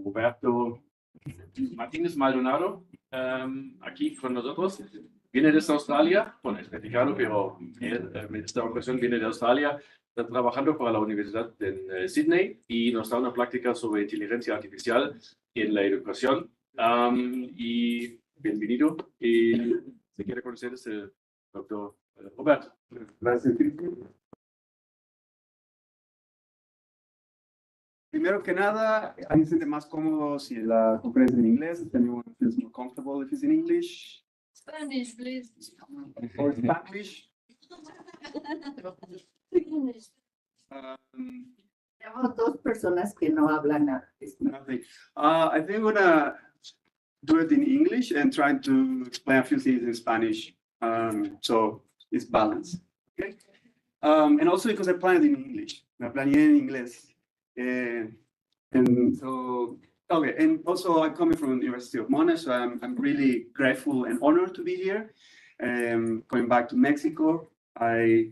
Roberto Martínez Maldonado, aquí con nosotros. Viene desde Australia, bueno, es mexicano, pero él, en esta ocasión viene de Australia, está trabajando para la Universidad de Sydney y nos da una práctica sobre inteligencia artificial en la educación. Y bienvenido. Y si quiere conocer es el doctor Roberto. Gracias, Cristian. Primero que nada, I me siente más cómodo si la conferencia en inglés. If anyone feels more comfortable if it's in English. Spanish, please. Or Spanish. Spanish. Tenemos dos personas que no hablan nada. Nothing. I think I'm gonna do it in English and try to explain a few things in Spanish. So it's balanced. Okay. And also because I planned in English. La planeé en inglés. And so, okay, and also I'm coming from the University of Monash, so I'm really grateful and honored to be here. Going back to Mexico, I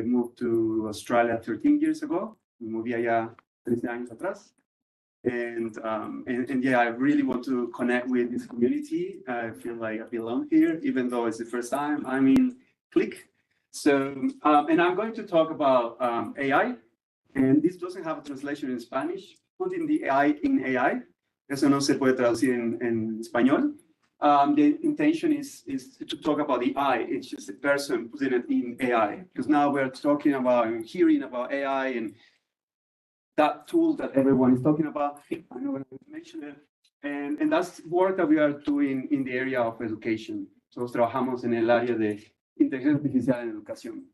moved to Australia 13 years ago. Me moví allá 13 años atrás. And yeah, I really want to connect with this community. I feel like I belong here, even though it's the first time I'm in Click. So, and I'm going to talk about AI. And this doesn't have a translation in Spanish. Putting the AI in AI. Eso no se puede traducir en español. The intention is to talk about the I. It's just a person putting it in AI. Because now we're talking about and hearing about AI and that tool that everyone is talking about. I know when I mentioned it. And that's work that we are doing in the area of education. Nosotros trabajamos en el área de inteligencia artificial en educación.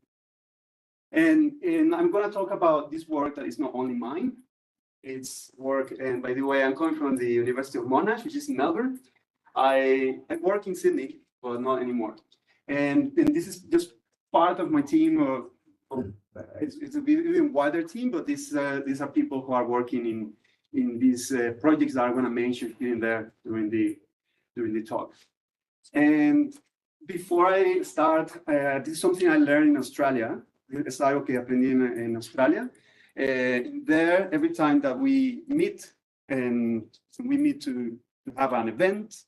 And I'm going to talk about this work that is not only mine. It's work, and by the way, I'm coming from the University of Monash, which is in Melbourne. I work in Sydney, but not anymore. And this is just part of my team. It's a bit even wider team, but these are people who are working in these projects that I'm going to mention here and there during the talk. And before I start, this is something I learned in Australia. Es algo que aprendí en Australia. There, every time that we meet and we meet to have an event,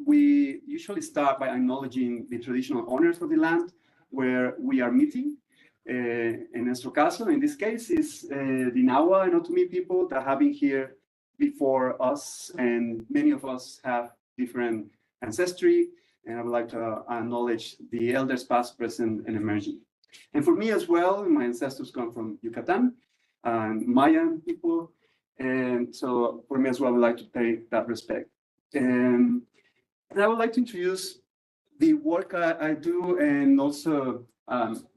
we usually start by acknowledging the traditional owners of the land where we are meeting. En nuestro caso, in this case, is the Nahua and Otomi people that have been here before us, and many of us have different ancestry, and I would like to acknowledge the elders past, present, and emerging. And for me as well, my ancestors come from Yucatan and Mayan people. And so for me as well, I would like to pay that respect. And I would like to introduce the work I do, and also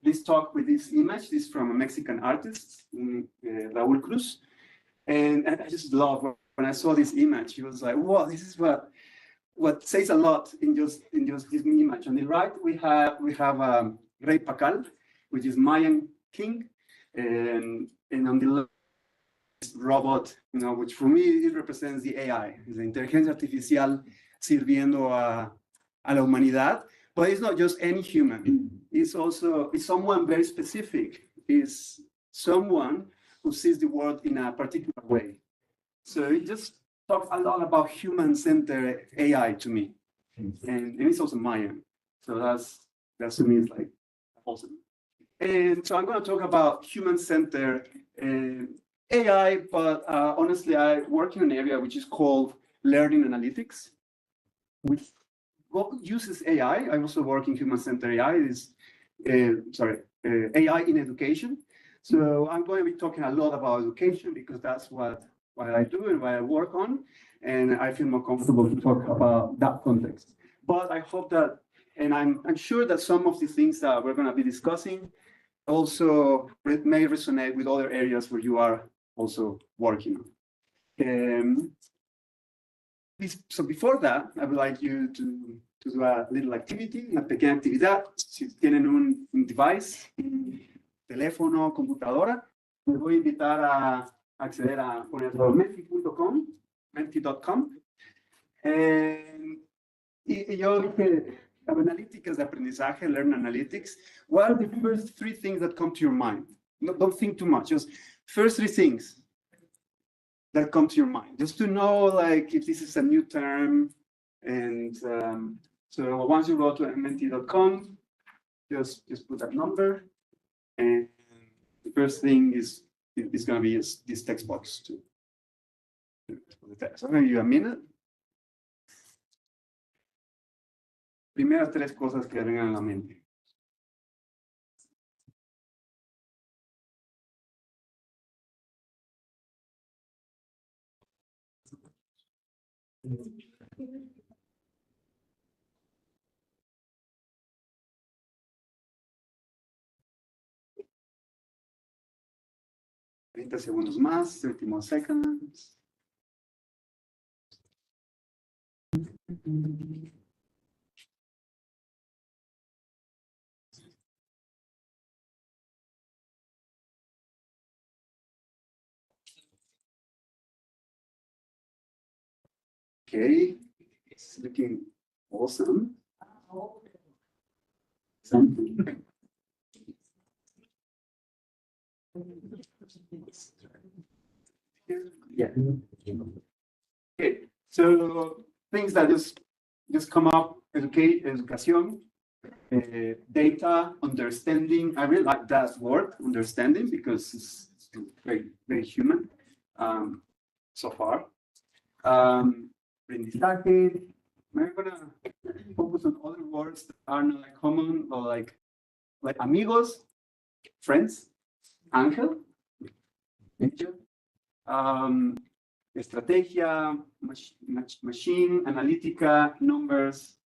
this talk with this image. This is from a Mexican artist, Raul Cruz. And I just love when I saw this image. He was like, wow, this is what says a lot in just this image. On the right, we have Rey Pacal, which is Mayan king, and on the left is robot, which for me it represents the AI, the inteligencia artificial sirviendo a la humanidad. But it's not just any human. It's someone very specific. It's someone who sees the world in a particular way. So it just talks a lot about human-centered AI to me, and it's also Mayan. So that's to me is like awesome. And so I'm going to talk about human-centered AI, but honestly, I work in an area which is called learning analytics, which uses AI. I also work in human-centered AI. AI in education. So I'm going to be talking a lot about education because that's what I do and what I work on, and I feel more comfortable to talk about that context. But I hope that, and I'm sure that some of the things that we're going to be discussing also may resonate with other areas where you are also working on. So before that, I would like you to do a little activity, una pequeña actividad. Si tienen un device, teléfono, computadora, les voy a invitar a acceder a menti.com, menti.com. Y yo dije, analytics de aprendizaje, learn analytics. What are the first three things that come to your mind? No, don't think too much, just first three things. that come to your mind, just to know like if this is a new term. And so once you go to mnt.com, just put that number, and the first thing is going to be this text box to the text. I'm going to give you a minute. Primeras tres cosas que vengan a la mente. Treinta segundos más, 30 more seconds. Okay, it's looking awesome. Something. Yeah. Okay, so things that just come up: education, data, understanding. I really like that word, understanding, because it's very, very human so far. Aprendizaje. I'm gonna focus on other words that are not like common, or like amigos, friends, ángel, angel, estrategia, machine, analítica, numbers,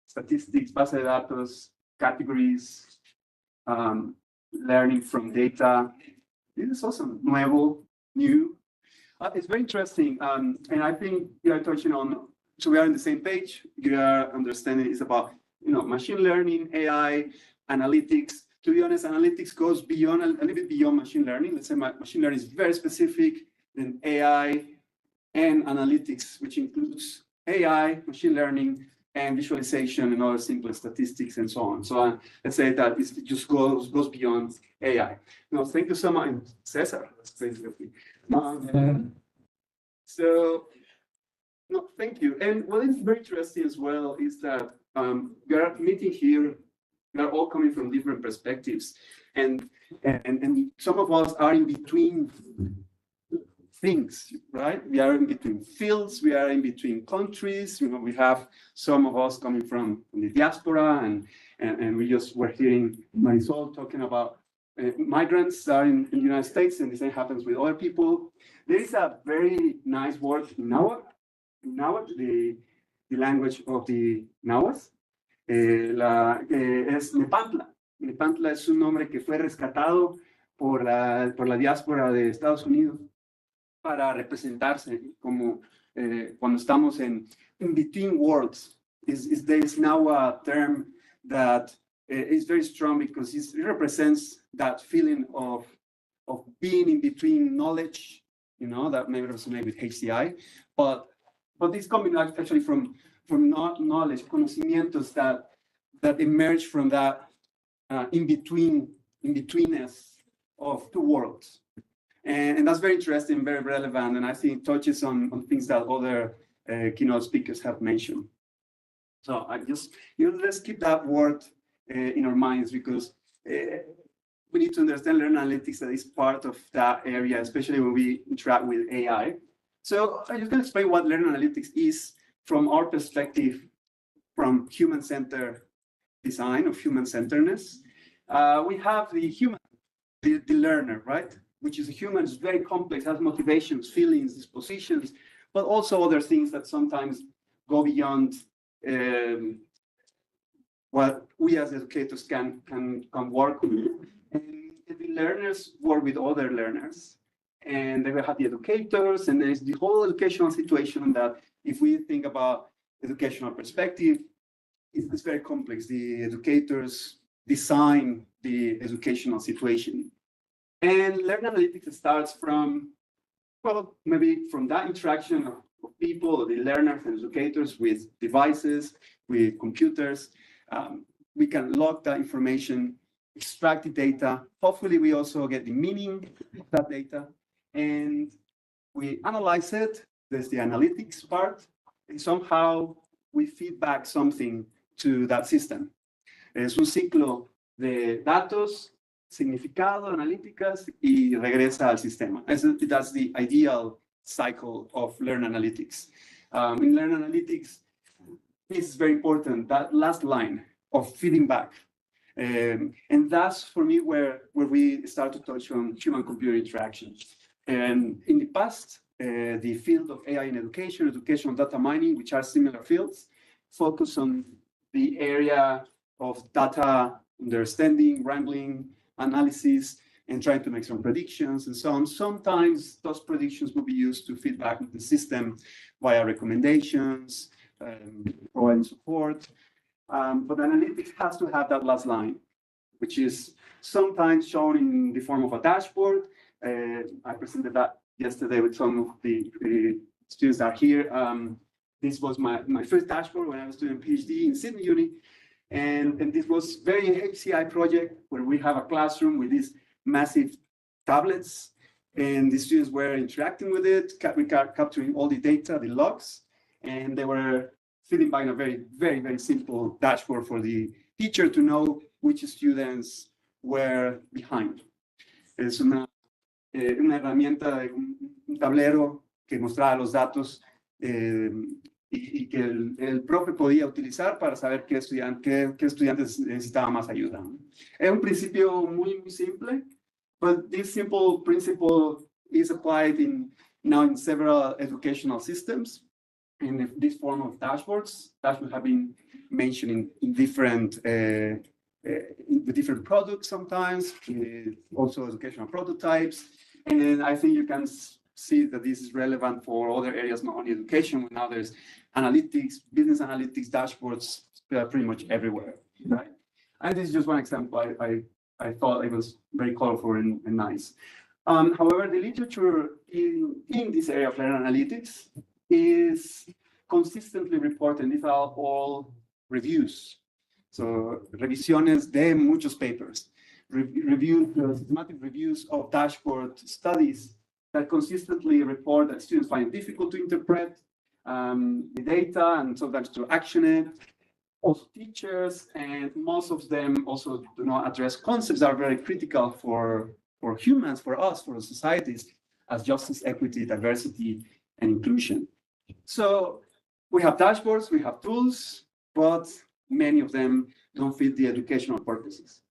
statistics, base de datos, categories, learning from data. This is also nuevo, new. It's very interesting, and I think you are touching on. So we are on the same page. Your understanding is about machine learning, AI, analytics. To be honest, analytics goes beyond a little bit beyond machine learning. Let's say machine learning is very specific. Then AI and analytics, which includes AI, machine learning, and visualization, and other simple statistics, and so on. So let's say that it just goes beyond AI. No, thank you so much, Cesar. That's crazy. So, no, thank you. And what is very interesting as well is that we are meeting here. We are all coming from different perspectives, and some of us are in between things, right? We are in between fields. We are in between countries. We have some of us coming from the diaspora, and we just were hearing Marisol talking about migrants are in the United States, and the same happens with other people. There is a very nice word in Nahuatl, the language of the Nahuas. Es Nepantla. Nepantla es un nombre que fue rescatado por la diáspora de Estados Unidos para representarse como cuando estamos in between worlds. There is now a term that is very strong because it represents that feeling of being in between knowledge, that maybe resonate with HCI, but it's coming actually from knowledge, conocimientos that emerge from that in-betweenness of two worlds. And that's very interesting, very relevant, and I think it touches on things that other keynote speakers have mentioned. So I just, let's keep that word in our minds, because we need to understand learning analytics that is part of that area, especially when we interact with AI. So I'm just going to explain what learning analytics is from our perspective, from human-centered design, of human-centeredness. We have the human, the learner, right? Which is a human, is very complex, has motivations, feelings, dispositions, but also other things that sometimes go beyond what we as educators can work with. And the learners work with other learners. And they will have the educators, and there's the whole educational situation that, if we think about educational perspective, it's very complex. The educators design the educational situation. And learning analytics starts from, well, maybe from that interaction of people, the learners and educators, with devices, with computers. We can log that information, extract the data. Hopefully, we also get the meaning of that data. And we analyze it, there's the analytics part, and somehow we feed back something to that system. Es un ciclo de datos, significado, analíticas, y regresa al sistema. That's the ideal cycle of Learn Analytics. In Learn Analytics, this is very important, that last line of feeding back. And that's for me where we start to touch on human-computer interaction. And in the past, the field of AI in education, educational data mining, which are similar fields, focus on the area of data understanding, wrangling, analysis, and trying to make some predictions and so on. Sometimes those predictions will be used to feedback the system via recommendations, providing support. But analytics has to have that last line, which is sometimes shown in the form of a dashboard. I presented that yesterday with some of the students that are here. This was my first dashboard when I was doing a PhD in Sydney Uni. And this was very HCI project where we have a classroom with these massive tablets, and the students were interacting with it, capturing all the data, the logs, and they were feeding back in a very, very, very simple dashboard for the teacher to know which students were behind. Es una herramienta, un tablero que mostraba los datos y que el profe podía utilizar para saber qué estudiantes necesitaban más ayuda. Es un principio muy, muy simple, but this simple principle is applied now in several educational systems. In this form of dashboards have been mentioned in different with different products sometimes, also educational prototypes. And I think you can see that this is relevant for other areas, not only education, but now there's analytics, business analytics, dashboards pretty much everywhere, right? And this is just one example. I thought it was very colorful and nice. However, the literature in this area of Learn Analytics is consistently reported. These are all reviews. So revisiones de muchos papers, systematic reviews of dashboard studies that consistently report that students find it difficult to interpret the data and sometimes to action it. Also teachers, and most of them also do not address concepts that are very critical for humans, for us, for societies, as justice, equity, diversity, and inclusion. So we have dashboards, we have tools, but many of them don't fit the educational purposes.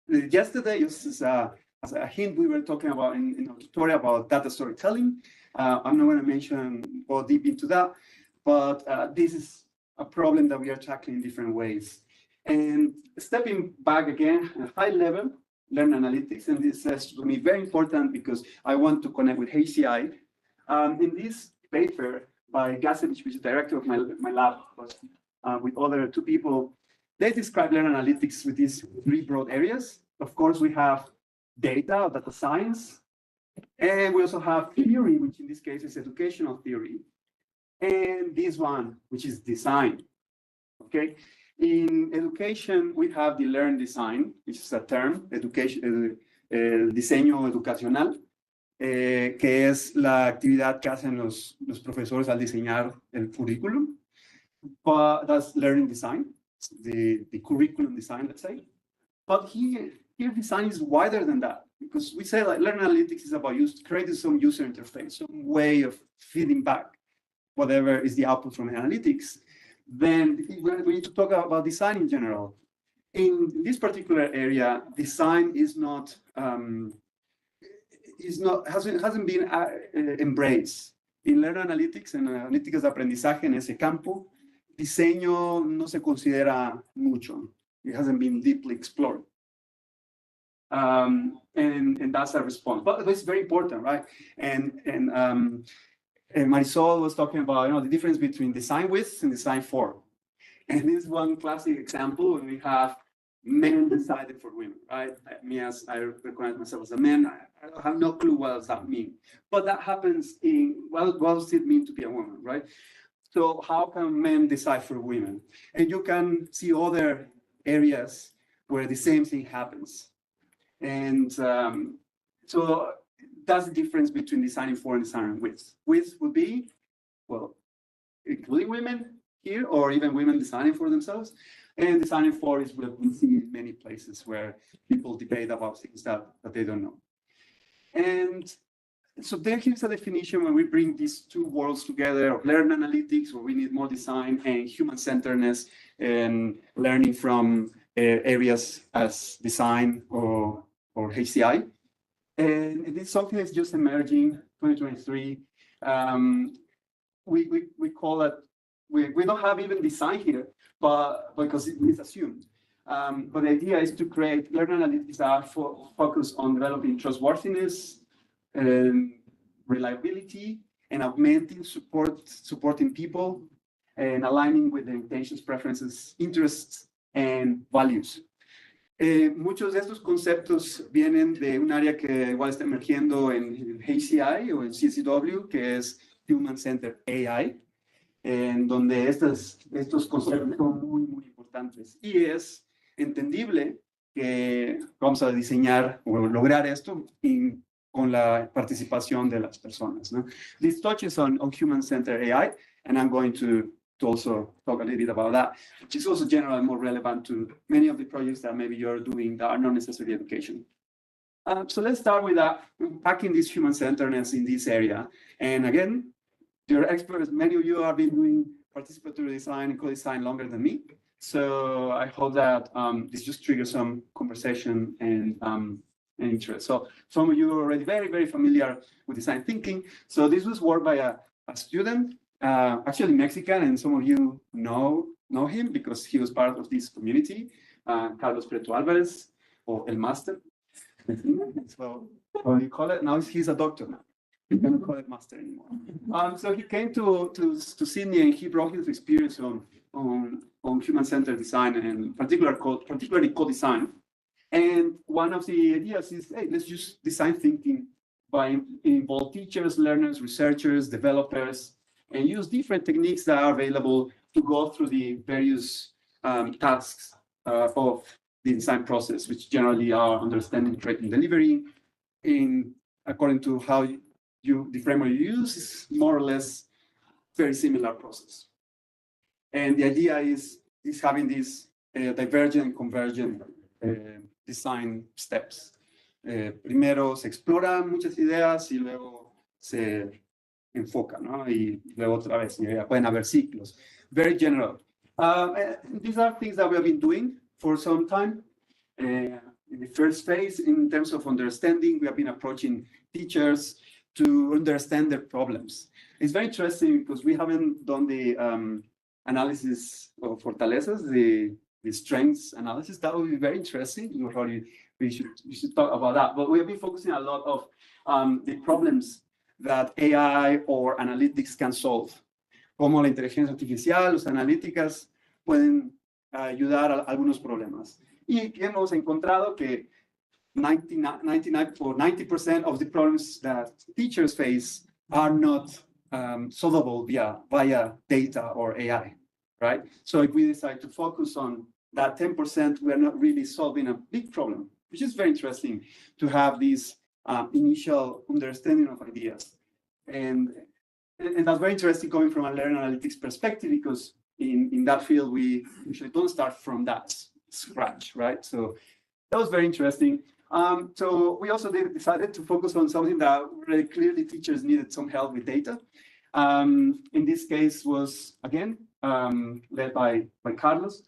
Yesterday, just as a hint, we were talking about in our tutorial about data storytelling. I'm not going to go deep into that, but this is a problem that we are tackling in different ways. And stepping back again, at high level, Learn Analytics, and this is to me very important because I want to connect with HCI. In this paper by Gasevich, which is director of my lab, with other two people, they describe Learn Analytics with these three broad areas. Of course, we have data science, and we also have theory, which in this case is educational theory, and this one, which is design. Okay, in education, we have the learn design, which is a term, education, diseño educacional, que es la actividad que hacen los profesores al diseñar el currículum. But that's learning design, the curriculum design, let's say. But here design is wider than that, because we say like Learn Analytics is about creating some user interface, some way of feeding back whatever is the output from analytics. Then we need to talk about design in general. In this particular area, design hasn't been embraced. In Learn Analytics, en analíticas de aprendizaje en ese campo, diseño no se considera mucho. It hasn't been deeply explored. And that's a response. But it's very important, right? And Marisol was talking about the difference between design with and design for. And this is one classic example when we have men decided for women, right? Me, as I recognize myself as a man, I have no clue what does that mean. But that happens what does it mean to be a woman, right? So how can men decide for women? And you can see other areas where the same thing happens. And so that's the difference between designing for and designing with. With would be, well, including women here, or even women designing for themselves. And designing for is what we see in many places where people debate about things that they don't know. And so there here's a definition when we bring these two worlds together of learn analytics, where we need more design, and human-centeredness, and learning from areas as design or HCI. And it is something that's just emerging 2023. We call it, we don't have even design here, but because it is assumed. But the idea is to create learn analytics that are focused on developing trustworthiness and reliability, and augmenting supporting people, and aligning with their intentions, preferences, interests, and values. Muchos de estos conceptos vienen de un área que igual está emergiendo en HCI o en CCW, que es Human Centered AI, en donde estos conceptos son muy importantes. Y es entendible que vamos a diseñar o lograr esto con la participación de las personas, ¿no? This touches on human-centered AI, and I'm going to also talk a little bit about that, which is also generally more relevant to many of the projects that maybe you're doing that are not necessarily education. So let's start with unpacking this human-centeredness in this area. And again, you're experts, many of you have been doing participatory design and co-design longer than me. So I hope that this just triggers some conversation and interest. So some of you are already very familiar with design thinking. So this was work by a student, actually Mexican, and some of you know him because he was part of this community, Carlos Prieto Alvarez, or El Master. So what do you call it? Now he's a doctor now. You don't call it master anymore. So he came to Sydney, and he brought his experience on human-centered design, and particularly co-design. And one of the ideas is, hey, let's use design thinking by involve teachers, learners, researchers, developers, and use different techniques that are available to go through the various tasks of the design process, which generally are understanding, creating, delivering, according to how the framework you use is more or less very similar process. And the idea is having these divergent and convergent design steps. Primero se exploran muchas ideas y luego se enfoca, ¿no? Y luego otra vez, ya pueden haber ciclos. Very general. These are things that we have been doing for some time. In the first phase, in terms of understanding, we have been approaching teachers to understand their problems. It's very interesting because we haven't done the analysis of fortalezas, the strengths analysis. That would be very interesting. We should talk about that. But we have been focusing a lot of the problems that AI or analytics can solve. Cómo la inteligencia artificial, las analíticas pueden ayudar a algunos problemas. Y hemos encontrado que 90% of the problems that teachers face are not solvable via data or AI, right? So if we decide to focus on that 10%, we're not really solving a big problem, which is very interesting to have this initial understanding of ideas. And that's very interesting coming from a learning analytics perspective, because in that field, we usually don't start from that scratch, right? So that was very interesting. So we also decided to focus on something that really clearly teachers needed some help with data. In this case was, again, led by Carlos.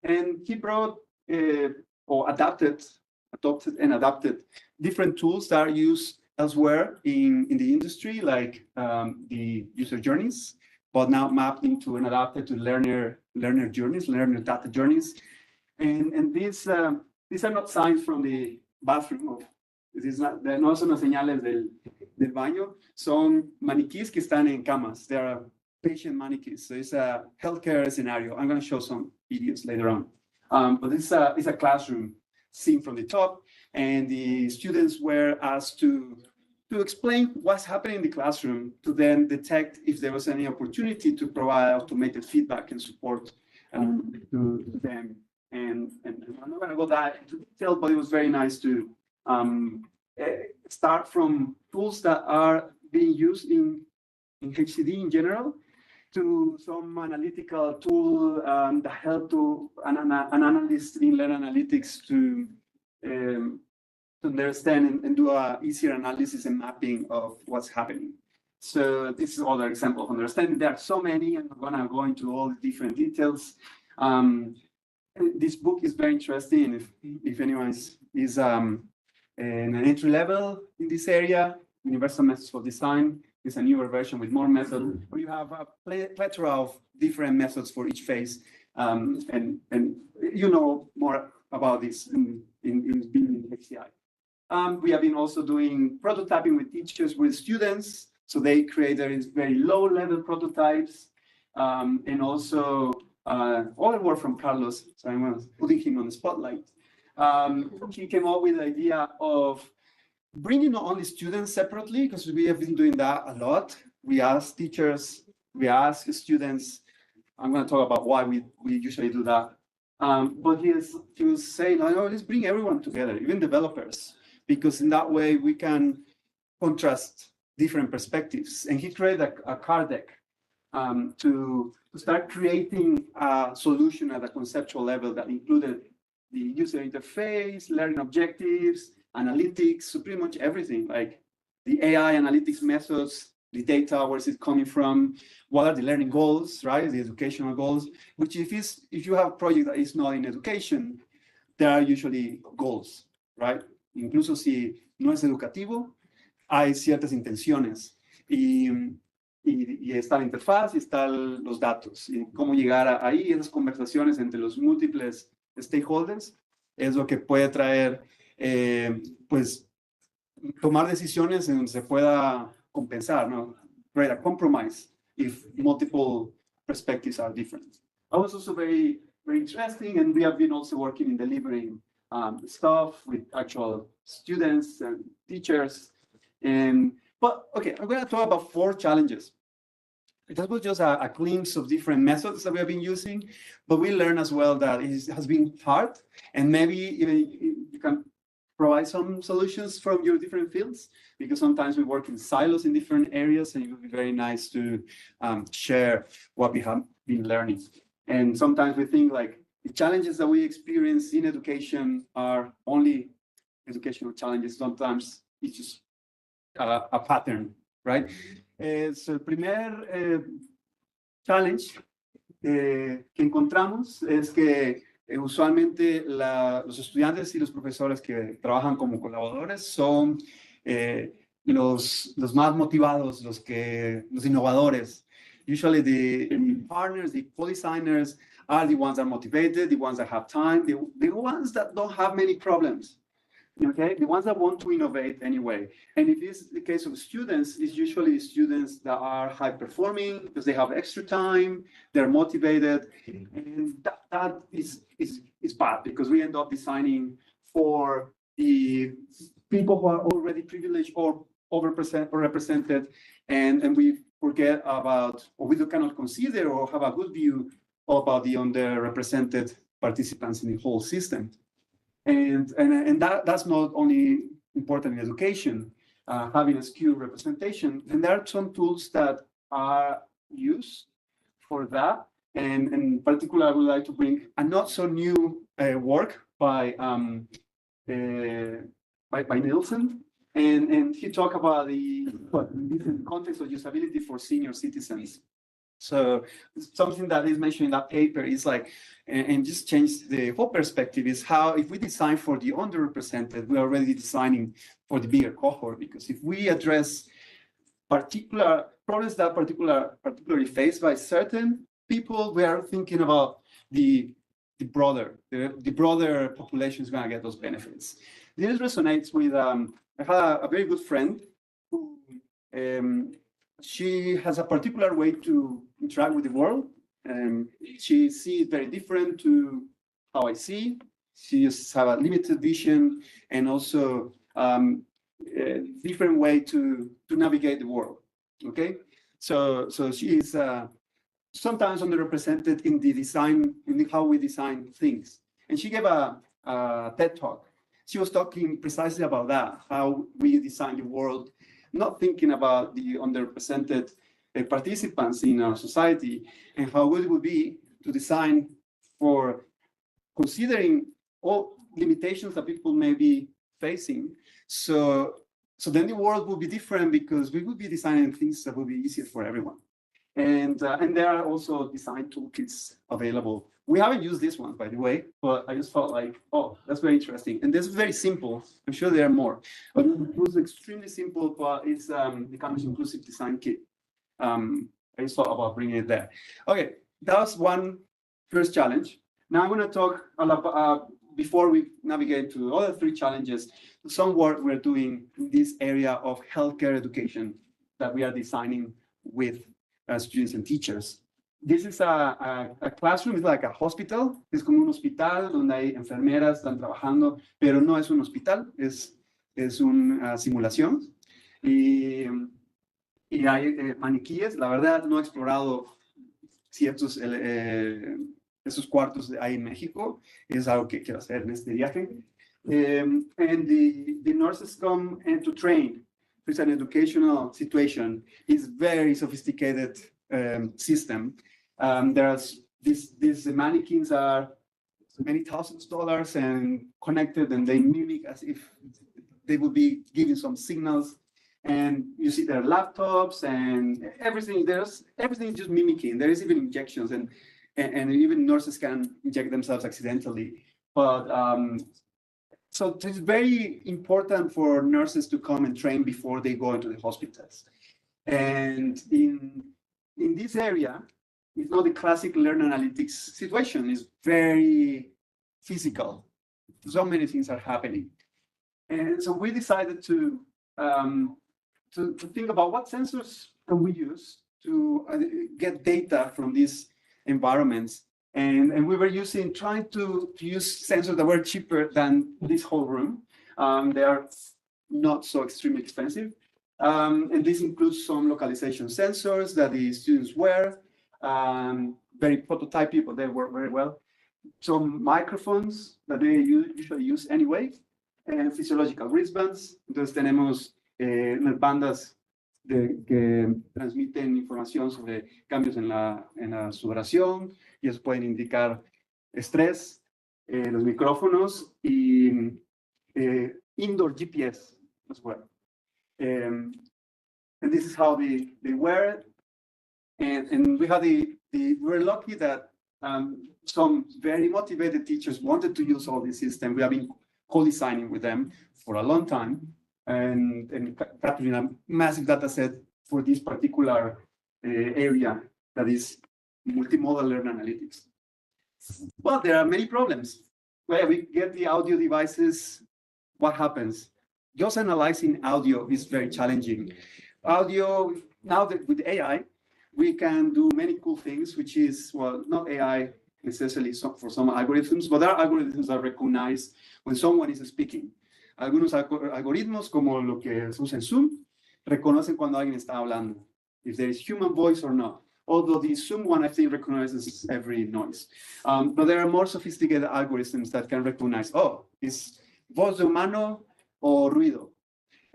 And he brought or adopted different tools that are used elsewhere in the industry, like the user journeys, but now mapped into and adapted to learner journeys, learner data journeys. And these are not signs from the bathroom. No son las señales del baño, son maniquís que están en camas. They are patient maniquís. So it's a healthcare scenario. I'm going to show some videos later on. But it's a classroom seen from the top, and the students were asked to explain what's happening in the classroom, to then detect if there was any opportunity to provide automated feedback and support to them. And I'm not going to go that into detail, but it was very nice to start from tools that are being used in HCD in general to some analytical tool that help to an analyst in learn analytics to understand and do a easier analysis and mapping of what's happening. So this is another example of understanding. There are so many, and I'm gonna go into all the different details. This book is very interesting. If anyone is an entry level in this area, Universal Methods for Design is a newer version with more methods, where you have a plethora of different methods for each phase, and you know more about this in building HCI. We have been also doing prototyping with teachers, with students, so they create these very low-level prototypes, and also other work from Carlos, so I'm putting him on the spotlight. He came up with the idea of bringing not only students separately, because we have been doing that a lot. We ask teachers, we ask students. I'm going to talk about why we usually do that. But he was saying, oh, let's bring everyone together, even developers, because in that way we can contrast different perspectives. And he created a card deck to start creating a solution at a conceptual level that included the user interface, learning objectives, analytics, so pretty much everything, like the AI analytics methods, the data, where is it coming from, what are the learning goals, right, the educational goals, which if you have a project that is not in education, there are usually goals, right? Incluso si no es educativo, hay ciertas intenciones y está la interfaz y están los datos y cómo llegar ahí, esas conversaciones entre los múltiples stakeholders es lo que puede traer, pues, tomar decisiones en donde se pueda compensar, ¿no? Create a compromise if multiple perspectives are different. That was also very, very interesting, and we have been also working in delivering stuff with actual students and teachers. But okay, I'm going to talk about 4 challenges. That was just a glimpse of different methods that we have been using, but we learned as well that it has been hard, and maybe even you can provide some solutions from your different fields, because sometimes we work in silos in different areas, and it would be very nice to share what we have been learning. And sometimes we think like the challenges that we experience in education are only educational challenges. Sometimes it's just a pattern, right? So el primer challenge que encontramos es que usualmente los estudiantes y los profesores que trabajan como colaboradores son los más motivados, los innovadores. Usually the partners, the co-designers are the ones that are motivated, the ones that have time, the ones that don't have many problems. Okay, the ones that want to innovate anyway. And if it's the case of students, it's usually students that are high performing because they have extra time, they're motivated, and that is bad, because we end up designing for the people who are already privileged or represented, and we forget about, or we cannot consider or have a good view about the underrepresented participants in the whole system. And that's not only important in education, having a skewed representation. And there are some tools that are used for that. And in particular, I would like to bring a not so new work by Nielsen. And he talked about the different context of usability for senior citizens. So something that is mentioned in that paper is like, and just change the whole perspective, is how if we design for the underrepresented, we're already designing for the bigger cohort. Because if we address particular problems that particularly faced by certain people, we are thinking about the broader population is going to get those benefits. This resonates with, I had a very good friend who, she has a particular way to interact with the world. She sees very different to how I see. She just has a limited vision, and also a different way to navigate the world. Okay, so she is sometimes underrepresented in the design, in how we design things. And she gave a TED talk she was talking precisely about that, how we design the world, not thinking about the underrepresented participants in our society, and how good it would be to design for considering all limitations that people may be facing. So then the world will be different because we will be designing things that will be easier for everyone. And there are also design toolkits available. We haven't used this one, by the way, but I just felt like, oh, that's very interesting. And this is very simple. I'm sure there are more. But it was extremely simple, but it's the Campus Inclusive Design Kit. I just thought about bringing it there. Okay, that was one first challenge. Now I'm going to talk a lot, before we navigate to the other three challenges, some work we're doing in this area of healthcare education that we are designing with students and teachers. This is a classroom, it's like a hospital, es como un hospital donde hay enfermeras, están trabajando, pero no es un hospital, es una simulación. Y hay maniquíes, la verdad no he explorado ciertos esos cuartos ahí en México, es algo que quiero hacer en este viaje. And the nurses come and to train. It's an educational situation. It's very sophisticated system. There's these mannequins are many thousands of dollars and connected, and they mimic as if they would be giving some signals. And you see their laptops and everything. Everything is just mimicking. There is even injections, and even nurses can inject themselves accidentally. But so it's very important for nurses to come and train before they go into the hospitals. And in this area, it's not the classic learn analytics situation. It's very physical. So many things are happening. And so we decided to think about what sensors can we use to get data from these environments. And we were trying to use sensors that were cheaper than this whole room. They are not so extremely expensive. And this includes some localization sensors that the students wear, very prototypy, but they work very well. Some microphones that they usually use anyway, and physiological wristbands. Entonces tenemos unas bandas que transmiten información sobre cambios en la sudoración, y eso pueden indicar estrés, los micrófonos y indoor GPS as well. And this is how they wear it. And we had we're lucky that some very motivated teachers wanted to use all this system. We have been co-designing with them for a long time, and capturing a massive data set for this particular area that is multimodal learn analytics. Well, there are many problems. Where we get the audio devices, what happens? Just analyzing audio is very challenging. Audio, now that with AI, we can do many cool things, which is, well, not AI necessarily for some algorithms, but there are algorithms that recognize when someone is speaking. Algunos algoritmos, como lo que se usa en Zoom, reconocen cuando alguien está hablando, if there is human voice or not. Although the Zoom one, I think, recognizes every noise. But there are more sophisticated algorithms that can recognize, oh, is voz de humano o ruido?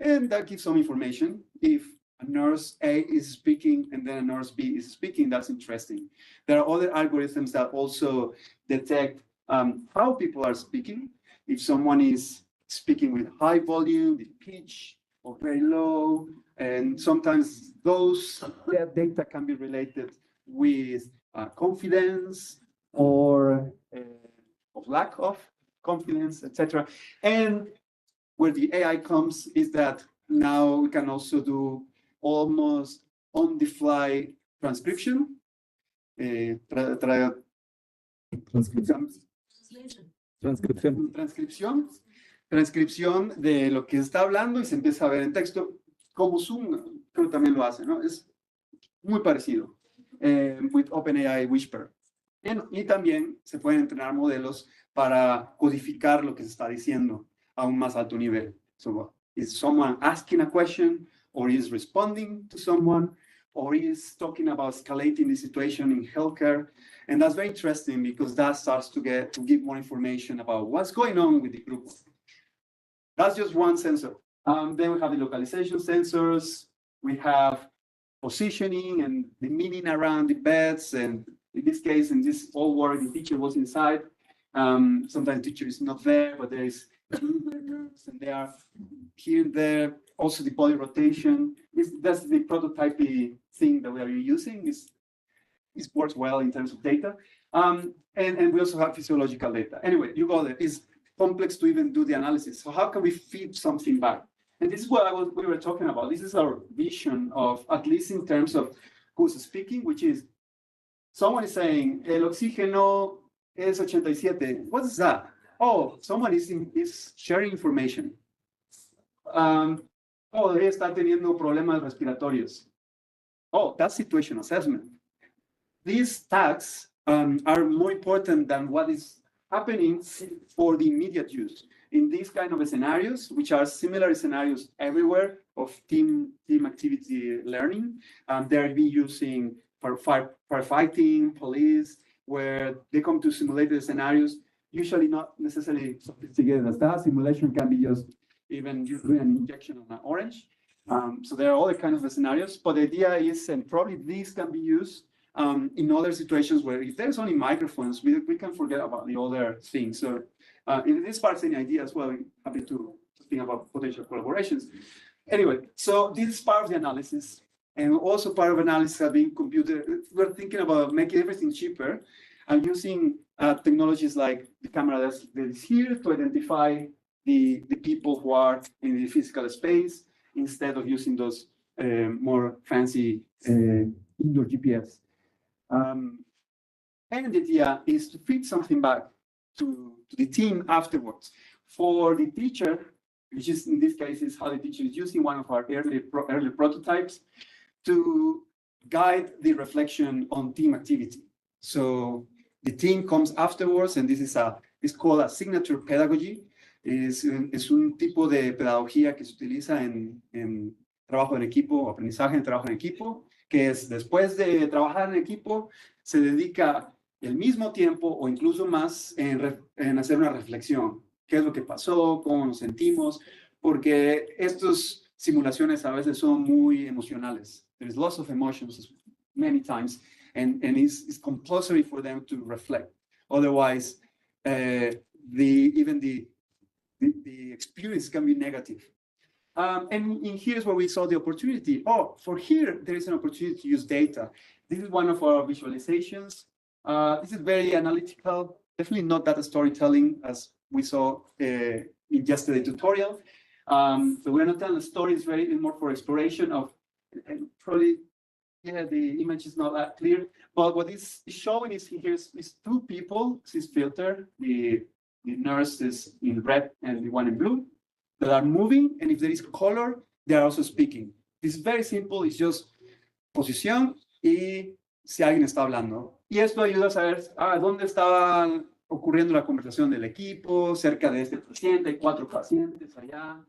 And that gives some information. If a nurse A is speaking and then a nurse B is speaking, that's interesting. There are other algorithms that also detect how people are speaking. If someone is speaking with high volume, with pitch, or very low, and sometimes those data can be related with confidence or lack of confidence, etc. And where the AI comes is that now we can also do almost on-the-fly transcription. Transcripción de lo que está hablando y se empieza a ver en texto, como Zoom creo que también lo hace, ¿no? Es muy parecido with OpenAI Whisper. Y también se pueden entrenar modelos para codificar lo que se está diciendo a un más alto nivel. So, is someone asking a question, or is responding to someone, or is talking about escalating the situation in healthcare? And that's very interesting because that starts to give more information about what's going on with the group. That's just one sensor. Then we have the localization sensors. We have positioning and the meaning around the beds. And in this case, in this old work, the teacher was inside. Sometimes the teacher is not there, but there is and they are here and there. Also the body rotation. That's the prototyping thing that we are using. It works well in terms of data. And we also have physiological data. Anyway, you got it. It's complex to even do the analysis. So how can we feed something back? And this is what we were talking about. This is our vision of, at least in terms of who's speaking, which is someone is saying, el oxígeno es 87. What is that? Oh, someone is sharing information. Oh, they está teniendo problemas respiratorios. Oh, that's situation assessment. These tags are more important than what is happening for the immediate use. In these kind of scenarios, which are similar scenarios everywhere of team activity learning, they'll be using for firefighting, police, where they come to simulated scenarios, usually not necessarily sophisticated as that. Simulation can be just even doing an injection on an orange. So there are other kinds of scenarios, but the idea is, and probably these can be used in other situations where if there's only microphones, we can forget about the other things. So if this part's any idea as well, I'm happy to think about potential collaborations. Anyway, so this is part of the analysis, and also part of analysis have been computer. We're thinking about making everything cheaper and using technologies like the camera that is here to identify the people who are in the physical space instead of using those more fancy indoor GPS. And the idea is to feed something back to the team afterwards. For the teacher, which is in this case is how the teacher is using one of our early prototypes to guide the reflection on team activity. So the team comes afterwards, and this is called a signature pedagogy. Es un tipo de pedagogía que se utiliza en trabajo en equipo, aprendizaje en trabajo en equipo, que es después de trabajar en equipo, se dedica el mismo tiempo o incluso más en hacer una reflexión. ¿Qué es lo que pasó? ¿Cómo nos sentimos? Porque estas simulaciones a veces son muy emocionales. There's lots of emotions many times, and it's compulsory for them to reflect. Otherwise, even the experience can be negative. And here's where we saw the opportunity. Oh, for here, there is an opportunity to use data. This is one of our visualizations. This is very analytical, definitely not data storytelling as we saw in yesterday's tutorial. So we're not telling the story, it's very more for exploration of, and probably, yeah, the image is not that clear, but what is showing is here's two people, this filter, the nurse is in red and the one in blue, that are moving, and if there is color, they are also speaking. It's very simple, it's just posición y si alguien está hablando. Y esto ayuda a saber dónde estaba ocurriendo la conversación del equipo, cerca de este paciente, hay 4 pacientes allá,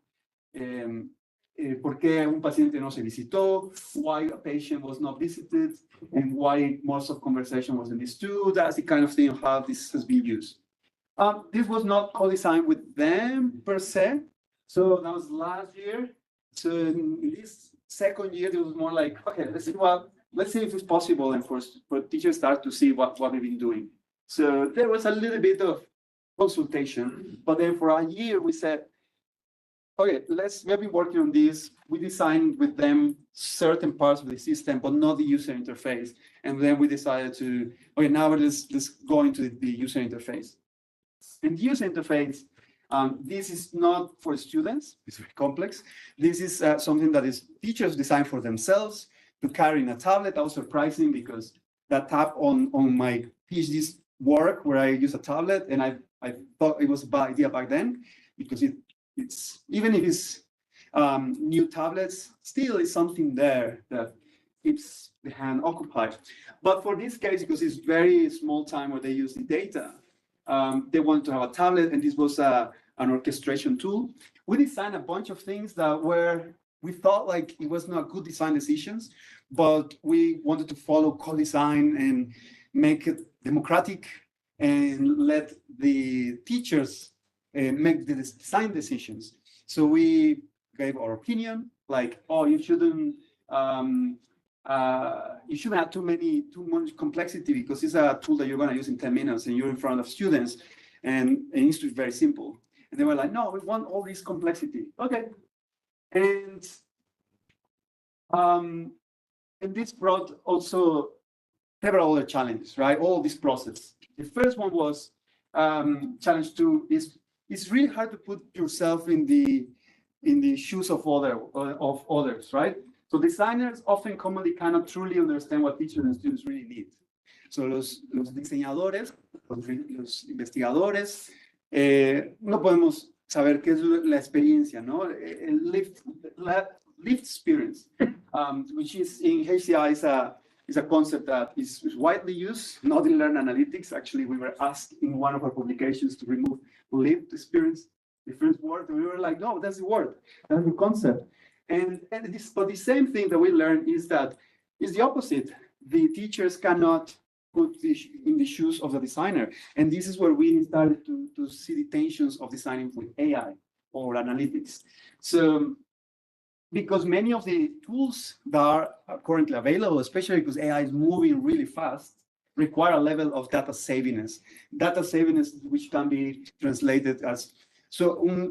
por qué un paciente no se visitó, why a patient was not visited, and why most of conversation was in these two. That's the kind of thing of how this has been used. This was not co-designed with them per se, so that was last year. So in this second year, it was more like, okay, let's see if it's possible, and for teachers start to see what they've been doing. So there was a little bit of consultation, but then for a year we said, okay, we've been working on this. We designed with them certain parts of the system, but not the user interface. And then we decided to, okay, now let's go into the user interface. And the user interface, this is not for students, it's very complex. This is something that is teachers design for themselves to carry in a tablet. That was surprising because that tab on my PhD's work where I use a tablet, and I thought it was a bad idea back then because it's even if it's new tablets, still is something there that keeps the hand occupied. But for this case, because it's very small time where they use the data, they want to have a tablet, and this was an orchestration tool. We designed a bunch of things that we thought like it was not good design decisions, but we wanted to follow co-design and make it democratic and let the teachers make the design decisions. So we gave our opinion, like, oh, you shouldn't have too much complexity because it's a tool that you're going to use in 10 minutes and you're in front of students, and it needs to be very simple. And they were like, no, we want all this complexity. Okay. And this brought also several other challenges, right? All this process. The first one was challenge two is it's really hard to put yourself in the shoes of others, right? So designers often commonly cannot truly understand what teachers and students really need. So los diseñadores, los investigadores, no podemos saber qué es la experiencia, ¿no? El lived experience, which is in HCI is a concept that is widely used, not in Learn Analytics. Actually, we were asked in one of our publications to remove lived experience, the first word, and we were like, no, that's the word, that's the concept. But the same thing that we learned is that it's the opposite. The teachers cannot put in the shoes of the designer. And this is where we started to see the tensions of designing with AI or analytics. So, because many of the tools that are currently available, especially because AI is moving really fast, require a level of data savviness. Data savviness, which can be translated as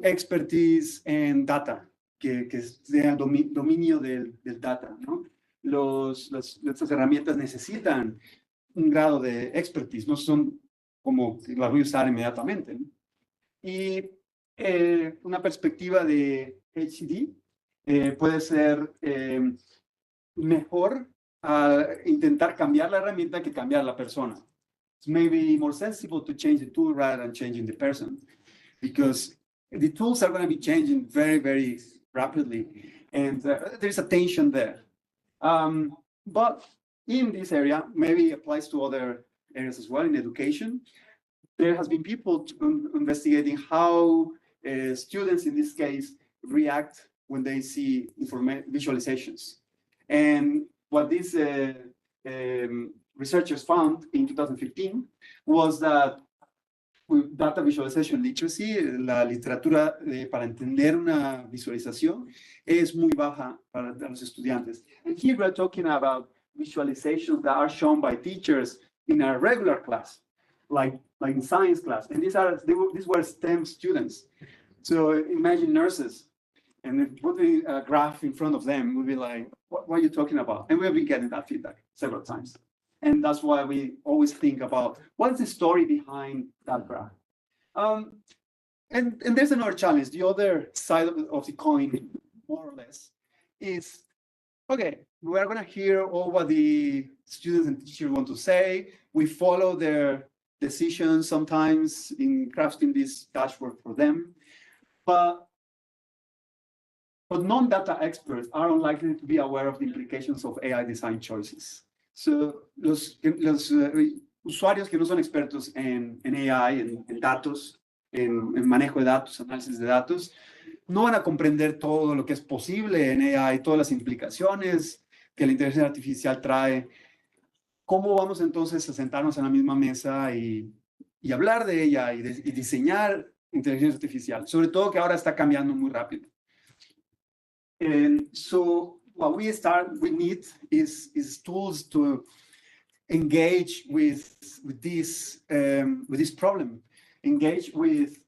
expertise en data, que sea dominio del data, ¿no? Estas herramientas necesitan un grado de expertise, no son como las voy a usar inmediatamente, ¿no? Y una perspectiva de HCD puede ser mejor intentar cambiar la herramienta que cambiar la persona. It's maybe more sensible to change the tool rather than changing the person, because the tools are going to be changing very, very rapidly, and there's a tension there. But in this area, maybe applies to other areas as well in education. There has been people investigating how students, in this case, react when they see visualizations. And what these researchers found in 2015 was that with data visualization literacy, la literatura para entender una visualización es muy baja para los estudiantes. And here we're talking about visualizations that are shown by teachers in a regular class, like in science class. And these were STEM students. So imagine nurses, and if putting a graph in front of them, we'll be like, what are you talking about? And we've been getting that feedback several times. And that's why we always think about what's the story behind that graph. And there's another challenge. The other side of the coin, more or less, is, okay, we're going to hear all what the students and teachers want to say. We follow their decisions sometimes in crafting this dashboard for them. But non-data experts are unlikely to be aware of the implications of AI design choices. So los usuarios que no son expertos en AI, en datos, en manejo de datos, análisis de datos, no van a comprender todo lo que es posible en AI, todas las implicaciones que la inteligencia artificial trae. ¿Cómo vamos entonces a sentarnos en la misma mesa y hablar de ella y diseñar inteligencia artificial? Sobre todo que ahora está cambiando muy rápido. And so what we need is tools to engage with this problem, engage with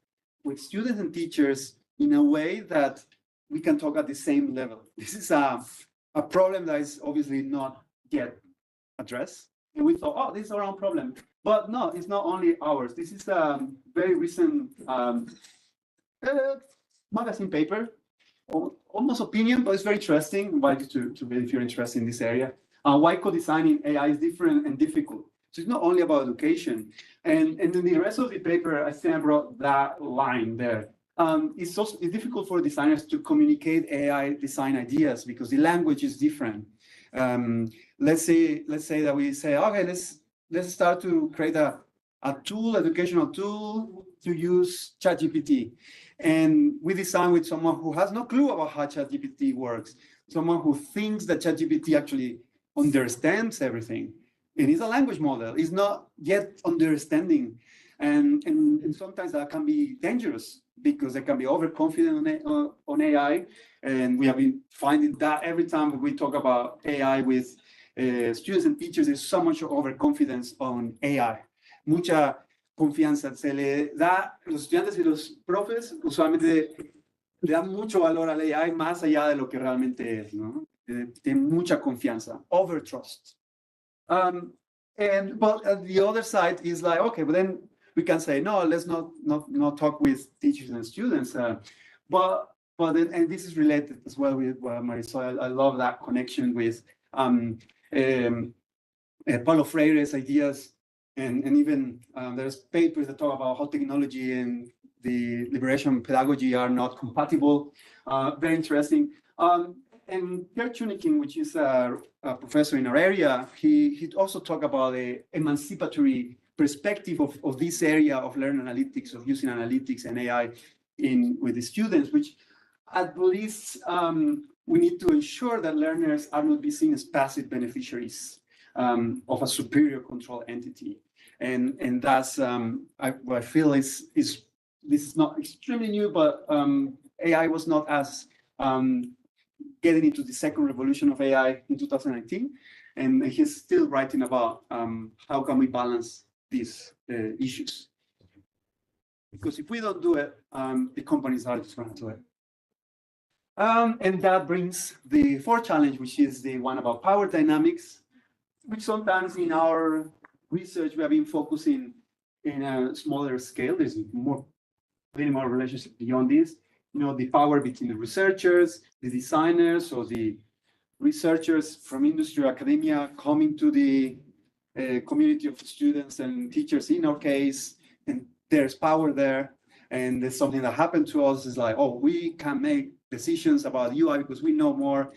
students and teachers in a way that we can talk at the same level. This is a problem that is obviously not yet addressed. And we thought, oh, this is our own problem. But no, it's not only ours. This is a very recent magazine paper, almost opinion, but it's very interesting. I invite you to read if you're interested in this area. Why co-designing AI is different and difficult. So it's not only about education. And in the rest of the paper, I think I brought that line there. It's difficult for designers to communicate AI design ideas because the language is different. Let's say that we say, okay, let's start to create a educational tool to use ChatGPT. And we design with someone who has no clue about how ChatGPT works, someone who thinks that ChatGPT actually understands everything. It is a language model. It's not yet understanding. And sometimes that can be dangerous because they can be overconfident on AI. And we have been finding that every time we talk about AI with students and teachers, there's so much overconfidence on AI. Mucha confianza se le da, los estudiantes y los profes usualmente le dan mucho valor al AI más allá de lo que realmente es, ¿no? Tienen mucha confianza, overtrust. But the other side is like, okay, but then we can say, no, let's not talk with teachers and students. But then, and this is related as well with Marisol. I love that connection with Paulo Freire's ideas, and even there's papers that talk about how technology and the liberation pedagogy are not compatible. Very interesting. And Pierre Tunikin, which is a professor in our area, he also talked about the emancipatory perspective of this area of learning analytics, of using analytics and AI with the students, which at least we need to ensure that learners are not be seen as passive beneficiaries of a superior control entity. And that's what I feel is this is not extremely new, but AI was not as getting into the second revolution of AI in 2019, and he's still writing about how can we balance these issues. Because if we don't do it, the companies are just going to do it. And that brings the fourth challenge, which is the one about power dynamics, which sometimes in our research we have been focusing in a smaller scale. There's many more relationships beyond this. You know, the power between the researchers, the designers, or the researchers from industry or academia coming to the community of students and teachers in our case, and there's power there. And there's something that happened to us is like, oh, we can make decisions about UI because we know more,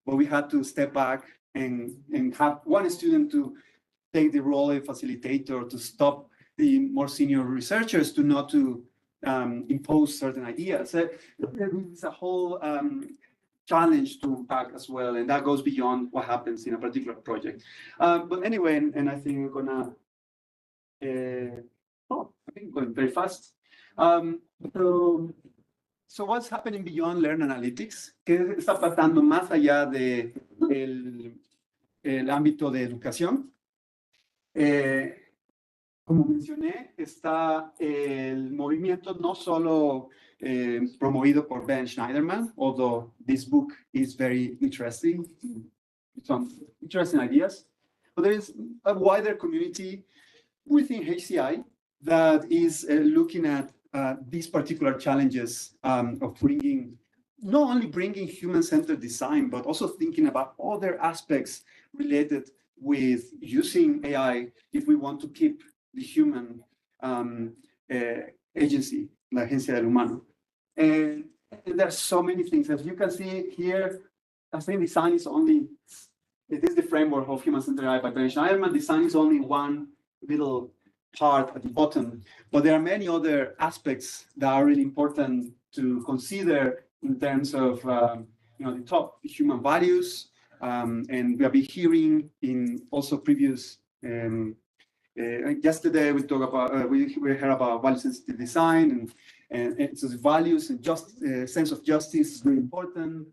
but we had to step back and have one student to take the role of facilitator to stop the more senior researchers to not to impose certain ideas. It's a whole challenge to unpack as well, and that goes beyond what happens in a particular project. But anyway, and I think we're gonna, I think we're going very fast. So what's happening beyond Learn Analytics? ¿Qué está pasando más allá de el ámbito de educación? Como mencioné, está el movimiento no solo promovido por Ben Schneiderman, although this book is very interesting, some interesting ideas, but there is a wider community within HCI that is looking at these particular challenges of bringing, not only bringing human-centered design, but also thinking about other aspects related with using AI if we want to keep the human agency, la agencia del humano. And there's so many things. As you can see here, I think design is only, it is the framework of human-centered AI by Ben Schneiderman. Design is only one little part at the bottom, but there are many other aspects that are really important to consider in terms of the top human values, and we have been hearing in also previous yesterday we talked about we heard about value sensitive design, and so the values and sense of justice is very important.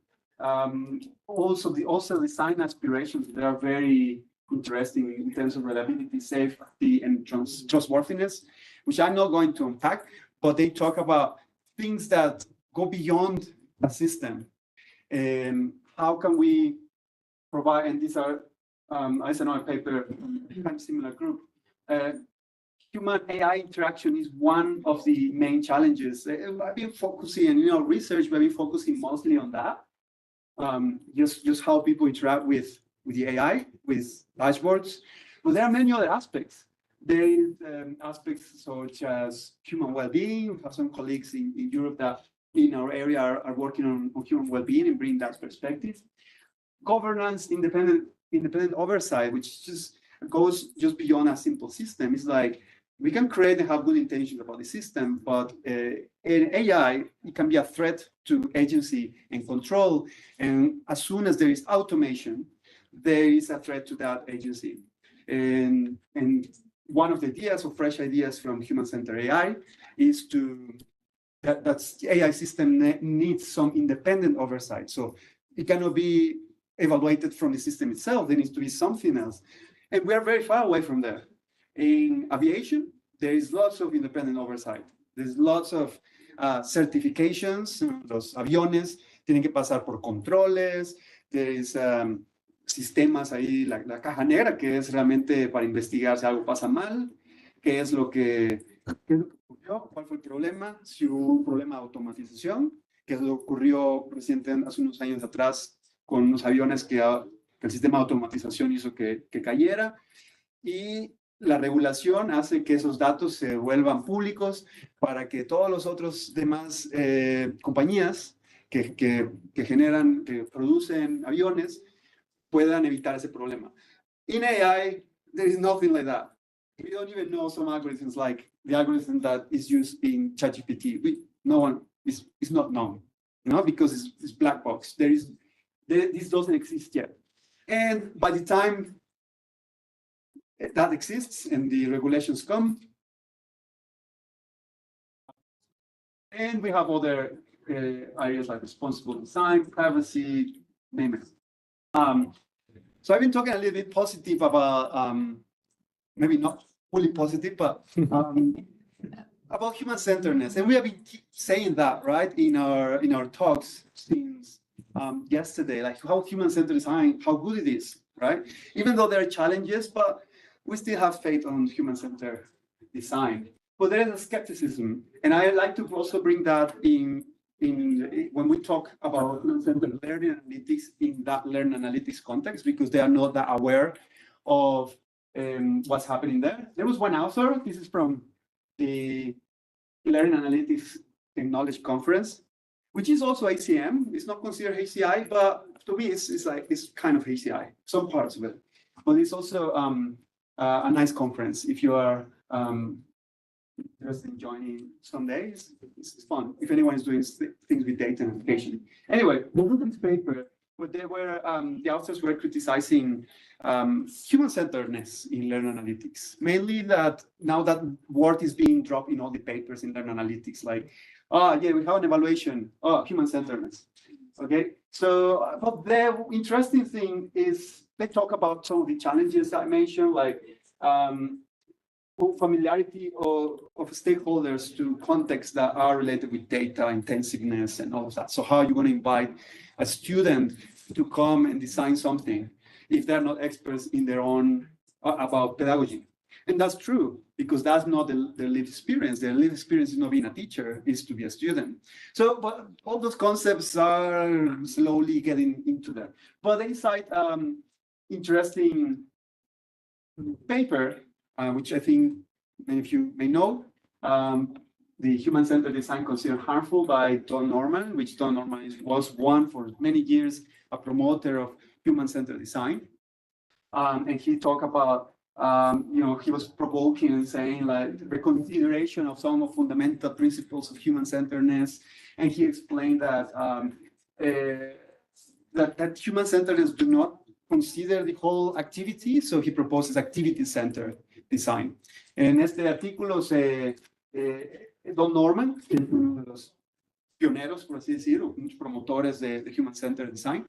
Also design aspirations, they are very interesting in terms of reliability, safety, and trustworthiness, which I'm not going to unpack, but they talk about things that go beyond a system. And how can we provide, and these are, as another paper, kind of similar group, human AI interaction is one of the main challenges. I've been focusing, and research, we've been focusing mostly on that. Just how people interact with the AI, with dashboards, but there are many other aspects. There is aspects such as human well-being. We have some colleagues in Europe that in our area are working on human well-being and bring that perspective. Governance, independent oversight, which just goes just beyond a simple system. It's like we can create and have good intentions about the system, but in AI, it can be a threat to agency and control. And as soon as there is automation, there is a threat to that agency. And one of the ideas or fresh ideas from human-centered AI is that the AI system needs some independent oversight. So it cannot be evaluated from the system itself. There needs to be something else. And we are very far away from there. In aviation, there is lots of independent oversight. There's lots of certifications. Los aviones tienen que pasar por controles. There is sistemas ahí, la caja negra, que es realmente para investigar si algo pasa mal, qué es lo que ocurrió, cuál fue el problema, si hubo un problema de automatización, que es lo que ocurrió reciente hace unos años atrás con unos aviones que el sistema de automatización hizo que cayera. Y la regulación hace que esos datos se vuelvan públicos para que todos los otros demás compañías que generan, que producen aviones, puedan evitar ese problema. In AI, there is nothing like that. We don't even know some algorithms like the algorithm that is used in ChatGPT. No one is not known, because it's black box. This doesn't exist yet. And by the time that exists and the regulations come, and we have other areas like responsible design, privacy, name it. So I've been talking a little bit positive about, maybe not fully positive, but about human-centeredness. And we have been saying that, right, in our talks since yesterday, like how human-centered design, how good it is, right? Even though there are challenges, but we still have faith on human-centered design. But there is a skepticism, and I like to also bring that in when we talk about human-centered learning analytics in that learning analytics context, because they are not that aware of what's happening there. There was one author, this is from the Learning Analytics Knowledge Conference, which is also HCM. It's not considered HCI, but to me, it's kind of HCI, some parts of it. But it's also a nice conference if you are interested in joining someday. It's fun if anyone is doing things with data and application. Anyway, this paper, but they were the authors were criticizing human-centeredness in learning analytics. Mainly that now that word is being dropped in all the papers in learning analytics, like, yeah, we have an evaluation, human-centeredness. Okay, so but the interesting thing is they talk about some of the challenges I mentioned, like familiarity of stakeholders to contexts that are related with data intensiveness and all of that. So how are you going to invite a student to come and design something if they're not experts in their own about pedagogy? And that's true, because that's not their lived experience. Their lived experience is not being a teacher, is to be a student. So, but all those concepts are slowly getting into that. But they cite interesting paper, which I think many of you may know, the human-centered design considered harmful by Don Norman, which Don Norman was one for many years, a promoter of human-centered design. And he talked about, he was provoking and saying like reconsideration of some of fundamental principles of human-centeredness. And he explained that that human-centeredness do not consider the whole activity, so he proposes activity-centered design. En este artículo Don Norman, uno de los pioneros, por así decirlo, unos promotores de human-centered design,